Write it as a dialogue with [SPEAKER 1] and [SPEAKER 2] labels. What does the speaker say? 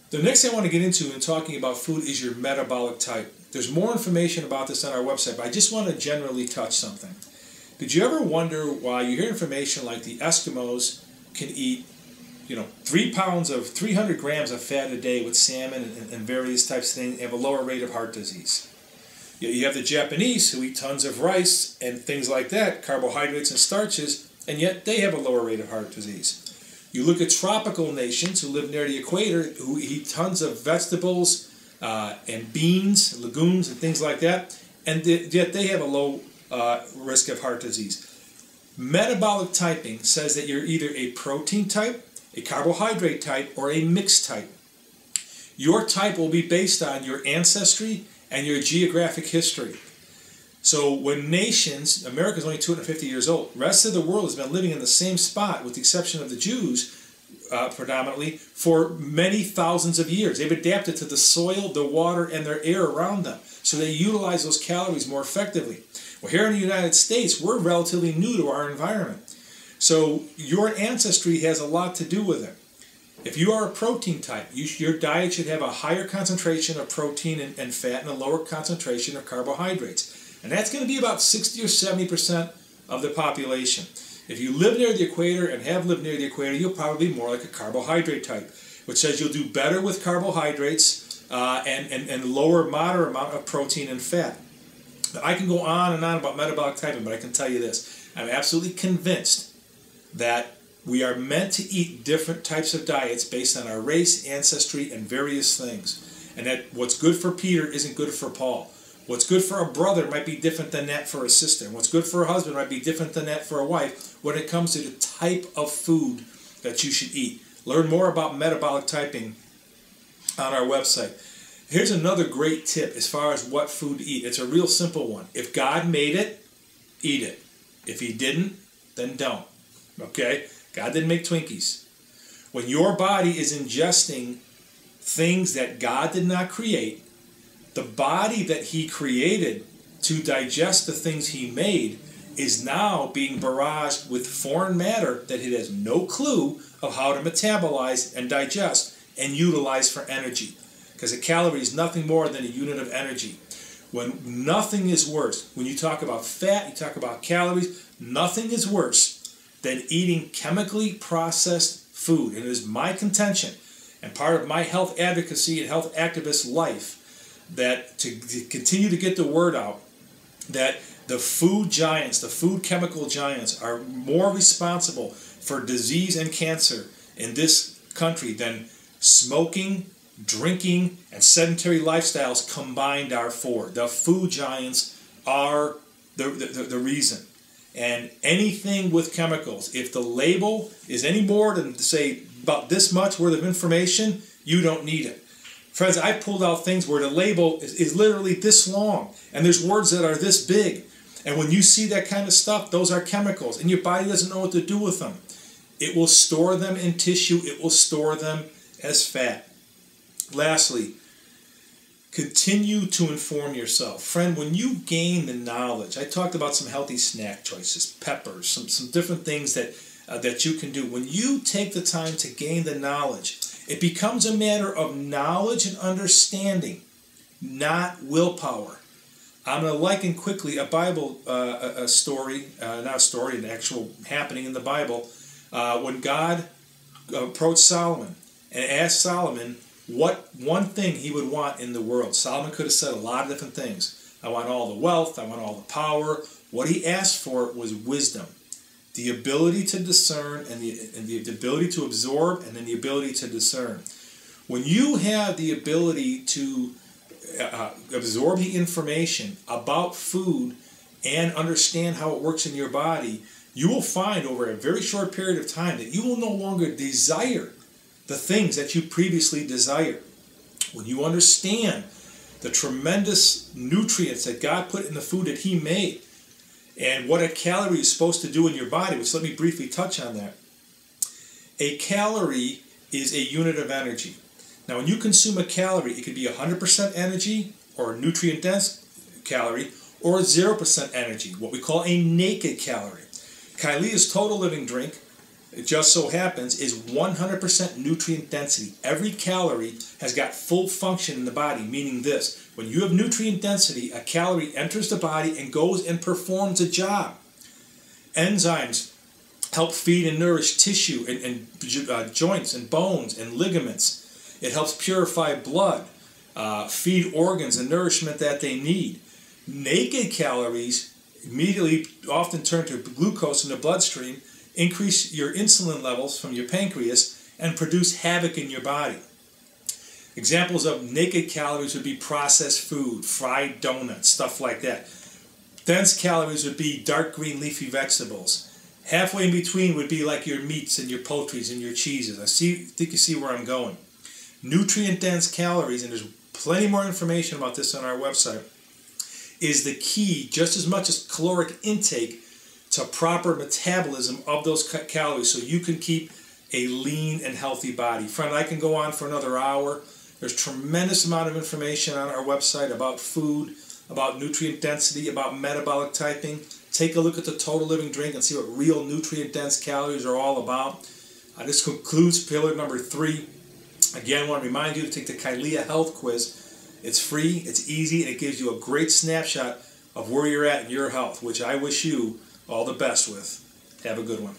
[SPEAKER 1] The next thing I want to get into in talking about food is your metabolic type. There's more information about this on our website, but I just want to generally touch something. Did you ever wonder why you hear information like the Eskimos can eat 300 grams of fat a day with salmon and various types of things, and have a lower rate of heart disease? You have the Japanese who eat tons of rice and things like that, carbohydrates and starches, and yet they have a lower rate of heart disease. You look at tropical nations who live near the equator who eat tons of vegetables and beans, legumes, and things like that, and yet they have a low risk of heart disease. Metabolic typing says that you're either a protein type, a carbohydrate type, or a mixed type. Your type will be based on your ancestry and your geographic history. So when nations, America's only 250 years old, the rest of the world has been living in the same spot with the exception of the Jews predominantly for many thousands of years. They've adapted to the soil, the water, and their air around them. So they utilize those calories more effectively. Well, here in the United States, we're relatively new to our environment. So your ancestry has a lot to do with it. If you are a protein type, your diet should have a higher concentration of protein and fat and a lower concentration of carbohydrates. And that's going to be about 60 or 70% of the population. If you live near the equator and have lived near the equator, you'll probably be more like a carbohydrate type, which says you'll do better with carbohydrates and lower moderate amount of protein and fat. Now, I can go on and on about metabolic typing, but I can tell you this. I'm absolutely convinced that we are meant to eat different types of diets based on our race, ancestry, and various things. And that what's good for Peter isn't good for Paul. What's good for a brother might be different than that for a sister. What's good for a husband might be different than that for a wife when it comes to the type of food that you should eat. Learn more about metabolic typing on our website. Here's another great tip as far as what food to eat. It's a real simple one. If God made it, eat it. If He didn't, then don't. Okay? God didn't make Twinkies. When your body is ingesting things that God did not create, the body that He created to digest the things He made is now being barraged with foreign matter that it has no clue of how to metabolize and digest and utilize for energy. Because a calorie is nothing more than a unit of energy. When nothing is worse, when you talk about fat, you talk about calories, nothing is worse than eating chemically processed food. And it is my contention and part of my health advocacy and health activist life that to continue to get the word out that the food giants, the food chemical giants are more responsible for disease and cancer in this country than smoking, drinking, and sedentary lifestyles combined are for. The food giants are the reason. And anything with chemicals, if the label is any more than, say, about this much worth of information, you don't need it. Friends, I pulled out things where the label is literally this long, and there's words that are this big. And when you see that kind of stuff, those are chemicals, and your body doesn't know what to do with them. It will store them in tissue. It will store them as fat. Lastly, continue to inform yourself. Friend, when you gain the knowledge, I talked about some healthy snack choices, peppers, some different things that you can do. When you take the time to gain the knowledge, it becomes a matter of knowledge and understanding, not willpower. I'm going to liken quickly a Bible story, not a story, an actual happening in the Bible, when God approached Solomon and asked Solomon what one thing he would want in the world. Solomon could have said a lot of different things. I want all the wealth, I want all the power. What he asked for was wisdom. The ability to discern and the ability to absorb and then the ability to discern. When you have the ability to absorb the information about food and understand how it works in your body, you will find over a very short period of time that you will no longer desire the things that you previously desired. When you understand the tremendous nutrients that God put in the food that He made, and what a calorie is supposed to do in your body, which let me briefly touch on that. A calorie is a unit of energy. Now, when you consume a calorie, it could be 100% energy, or a nutrient-dense calorie, or 0% energy, what we call a naked calorie. Kylea's Total Living Drink it just so happens, is 100% nutrient density. Every calorie has got full function in the body, meaning this: when you have nutrient density, a calorie enters the body and goes and performs a job. Enzymes help feed and nourish tissue and joints and bones and ligaments. It helps purify blood, feed organs and nourishment that they need. Naked calories immediately often turn to glucose in the bloodstream, increase your insulin levels from your pancreas, and produce havoc in your body. Examples of naked calories would be processed food, fried donuts, stuff like that. Dense calories would be dark green leafy vegetables. Halfway in between would be like your meats and your poultries and your cheeses. I think you see where I'm going. Nutrient-dense calories, and there's plenty more information about this on our website, is the key, just as much as caloric intake, to proper metabolism of those calories so you can keep a lean and healthy body. Friend, I can go on for another hour. There's tremendous amount of information on our website about food, about nutrient density, about metabolic typing. Take a look at the Total Living Drink and see what real nutrient-dense calories are all about. This concludes pillar number 3. Again, I want to remind you to take the Kylea Health Quiz. It's free, it's easy, and it gives you a great snapshot of where you're at in your health, which I wish you all the best with. Have a good one.